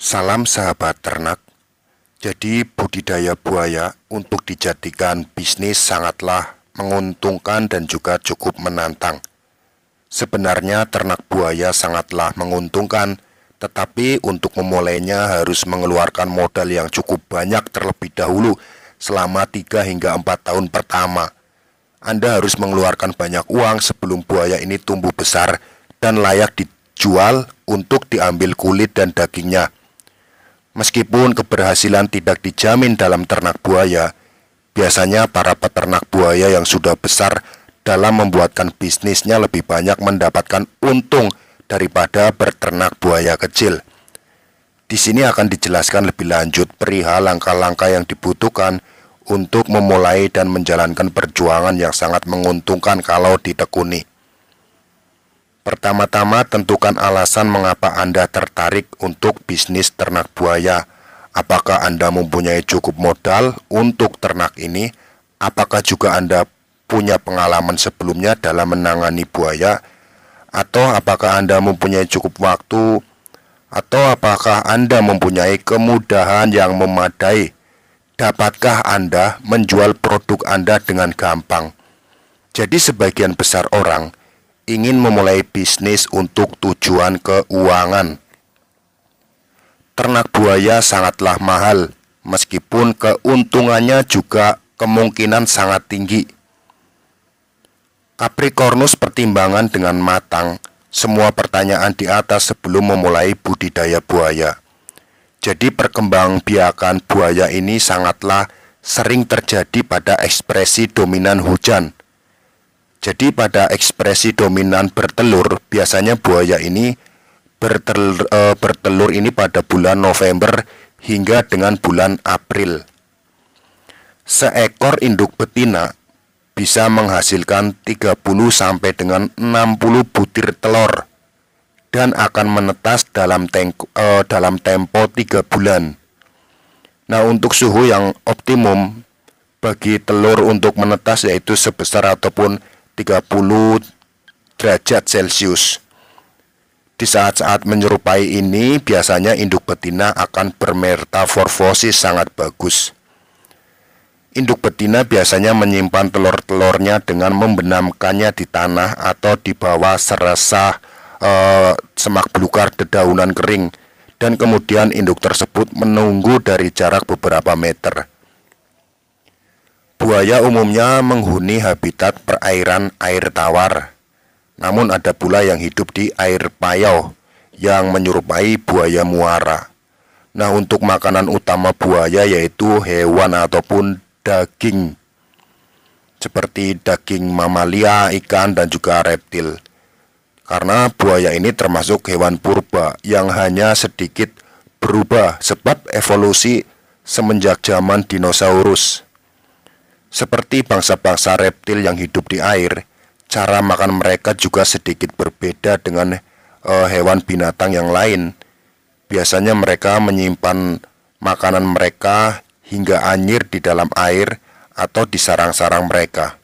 Salam sahabat ternak. Jadi budidaya buaya untuk dijadikan bisnis sangatlah menguntungkan dan juga cukup menantang. Sebenarnya ternak buaya sangatlah menguntungkan, tetapi untuk memulainya harus mengeluarkan modal yang cukup banyak terlebih dahulu selama 3 hingga 4 tahun pertama. Anda harus mengeluarkan banyak uang sebelum buaya ini tumbuh besar dan layak dijual untuk diambil kulit dan dagingnya. Meskipun keberhasilan tidak dijamin dalam ternak buaya, biasanya para peternak buaya yang sudah besar dalam membuatkan bisnisnya lebih banyak mendapatkan untung daripada berternak buaya kecil. Di sini akan dijelaskan lebih lanjut perihal langkah-langkah yang dibutuhkan untuk memulai dan menjalankan perjuangan yang sangat menguntungkan kalau ditekuni. Pertama-tama tentukan alasan mengapa Anda tertarik untuk bisnis ternak buaya. Apakah Anda mempunyai cukup modal untuk ternak ini? Apakah juga Anda punya pengalaman sebelumnya dalam menangani buaya? Atau apakah Anda mempunyai cukup waktu? Atau apakah Anda mempunyai kemudahan yang memadai? Dapatkah Anda menjual produk Anda dengan gampang? Jadi sebagian besar orang ingin memulai bisnis untuk tujuan keuangan. Ternak buaya sangatlah mahal, meskipun keuntungannya juga kemungkinan sangat tinggi. Capricornus pertimbangan dengan matang semua pertanyaan di atas sebelum memulai budidaya buaya. Jadi perkembangbiakan buaya ini sangatlah sering terjadi pada ekspresi dominan hujan. Jadi pada ekspresi dominan bertelur, biasanya buaya ini bertelur ini pada bulan November hingga dengan bulan April. Seekor induk betina bisa menghasilkan 30 sampai dengan 60 butir telur dan akan menetas dalam tempo 3 bulan. Nah, untuk suhu yang optimum bagi telur untuk menetas yaitu sebesar ataupun 30 derajat Celcius. Di saat-saat menyerupai ini, biasanya induk betina akan bermetamorfosis sangat bagus. Induk betina biasanya menyimpan telur-telurnya dengan membenamkannya di tanah atau di bawah seresah semak belukar dedaunan kering, dan kemudian induk tersebut menunggu dari jarak beberapa meter. Buaya umumnya menghuni habitat perairan air tawar, namun ada pula yang hidup di air payau yang menyerupai buaya muara. Nah, untuk makanan utama buaya yaitu hewan ataupun daging, seperti daging mamalia, ikan, dan juga reptil. Karena buaya ini termasuk hewan purba yang hanya sedikit berubah sebab evolusi semenjak zaman dinosaurus. Seperti bangsa-bangsa reptil yang hidup di air, cara makan mereka juga sedikit berbeda dengan hewan binatang yang lain. Biasanya mereka menyimpan makanan mereka hingga anyir di dalam air atau di sarang-sarang mereka.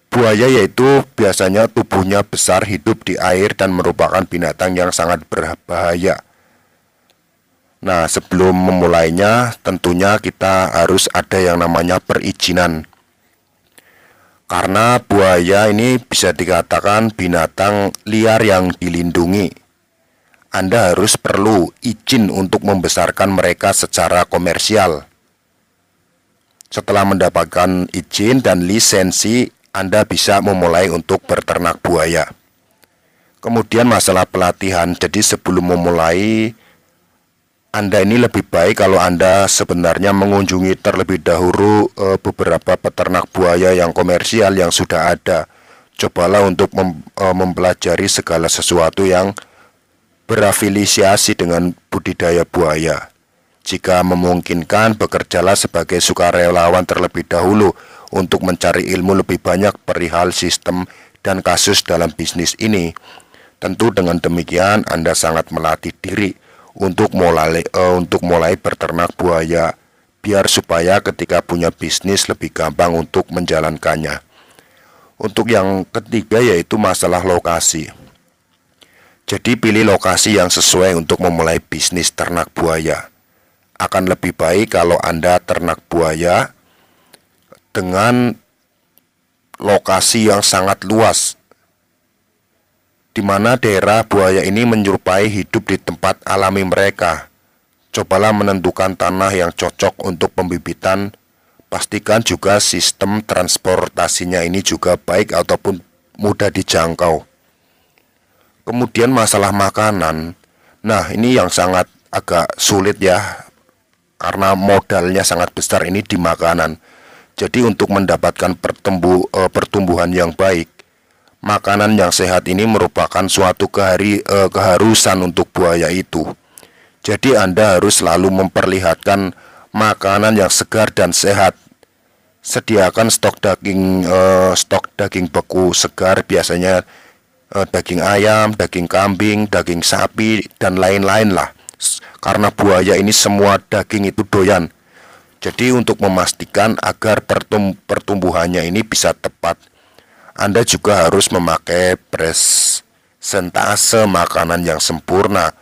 Buaya yaitu biasanya tubuhnya besar, hidup di air, dan merupakan binatang yang sangat berbahaya. Nah, sebelum memulainya tentunya kita harus ada yang namanya perizinan. Karena buaya ini bisa dikatakan binatang liar yang dilindungi. Anda harus perlu izin untuk membesarkan mereka secara komersial. Setelah mendapatkan izin dan lisensi, Anda bisa memulai untuk berternak buaya. Kemudian masalah pelatihan. Jadi sebelum memulai, Anda ini lebih baik kalau Anda sebenarnya mengunjungi terlebih dahulu beberapa peternak buaya yang komersial yang sudah ada. Cobalah untuk mempelajari segala sesuatu yang berafiliasi dengan budidaya buaya. Jika memungkinkan, bekerjalah sebagai sukarelawan terlebih dahulu untuk mencari ilmu lebih banyak perihal sistem dan kasus dalam bisnis ini. Tentu dengan demikian Anda sangat melatih diri untuk mulai berternak buaya, biar supaya ketika punya bisnis lebih gampang untuk menjalankannya. Untuk yang ketiga yaitu masalah lokasi. Jadi pilih lokasi yang sesuai untuk memulai bisnis ternak buaya. Akan lebih baik kalau Anda ternak buaya dengan lokasi yang sangat luas, di mana daerah buaya ini menyerupai hidup di tempat alami mereka. Cobalah menentukan tanah yang cocok untuk pembibitan. Pastikan juga sistem transportasinya ini juga baik ataupun mudah dijangkau. Kemudian masalah makanan. Nah, ini yang sangat agak sulit ya, karena modalnya sangat besar ini di makanan. Jadi untuk mendapatkan pertumbuhan yang baik, makanan yang sehat ini merupakan suatu keharusan untuk buaya itu. Jadi Anda harus selalu memperlihatkan makanan yang segar dan sehat. Sediakan stok daging beku segar, biasanya daging ayam, daging kambing, daging sapi, dan lain-lain lah. Karena buaya ini semua daging itu doyan. Jadi untuk memastikan agar pertumbuhannya ini bisa tepat, Anda juga harus memakai presentase makanan yang sempurna.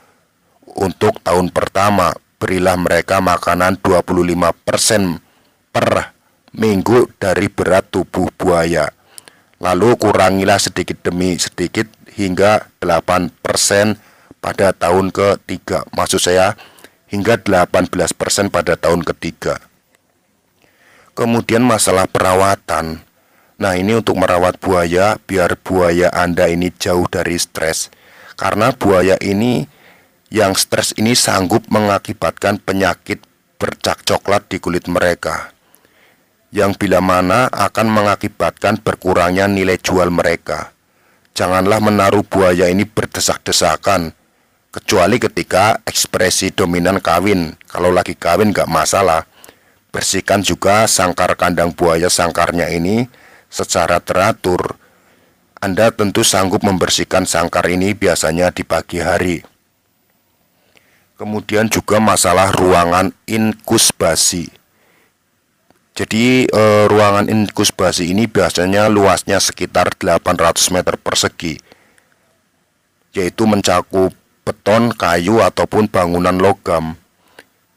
Untuk tahun pertama, berilah mereka makanan 25% per minggu dari berat tubuh buaya. Lalu kurangilah sedikit demi sedikit hingga 8% pada tahun ketiga. Maksud saya hingga 18% pada tahun ketiga. Kemudian masalah perawatan. Nah, ini untuk merawat buaya biar buaya Anda ini jauh dari stres. Karena buaya ini yang stres ini sanggup mengakibatkan penyakit bercak coklat di kulit mereka, yang bila mana akan mengakibatkan berkurangnya nilai jual mereka. Janganlah menaruh buaya ini berdesak-desakan, kecuali ketika ekspresi dominan kawin. Kalau lagi kawin gak masalah. Bersihkan juga sangkar kandang buaya sangkarnya ini secara teratur. Anda tentu sanggup membersihkan sangkar ini biasanya di pagi hari. Kemudian juga masalah ruangan inkubasi. Jadi ruangan inkubasi ini biasanya luasnya sekitar 800 meter persegi, yaitu mencakup beton, kayu, ataupun bangunan logam.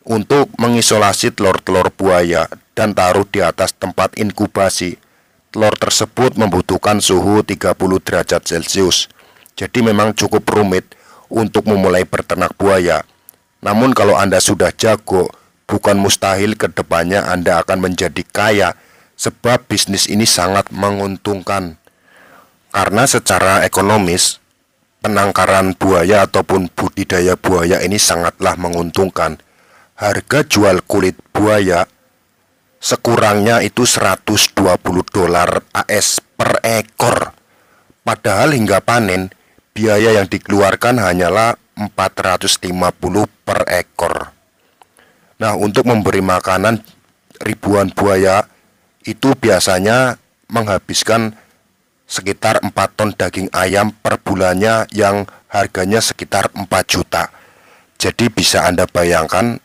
Untuk mengisolasi telur-telur buaya dan taruh di atas tempat inkubasi, telur tersebut membutuhkan suhu 30 derajat Celcius. Jadi memang cukup rumit untuk memulai berternak buaya. Namun kalau Anda sudah jago, bukan mustahil ke depannya Anda akan menjadi kaya, sebab bisnis ini sangat menguntungkan. Karena secara ekonomis, penangkaran buaya ataupun budidaya buaya ini sangatlah menguntungkan. Harga jual kulit buaya sekurangnya itu $120 AS per ekor. Padahal hingga panen, biaya yang dikeluarkan hanyalah 450 per ekor. Nah, untuk memberi makanan ribuan buaya itu biasanya menghabiskan sekitar 4 ton daging ayam per bulannya yang harganya sekitar 4 juta. Jadi bisa Anda bayangkan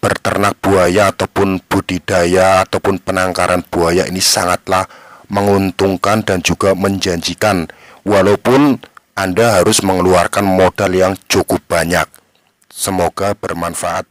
berternak buaya ataupun budidaya ataupun penangkaran buaya ini sangatlah menguntungkan dan juga menjanjikan, walaupun Anda harus mengeluarkan modal yang cukup banyak. Semoga bermanfaat.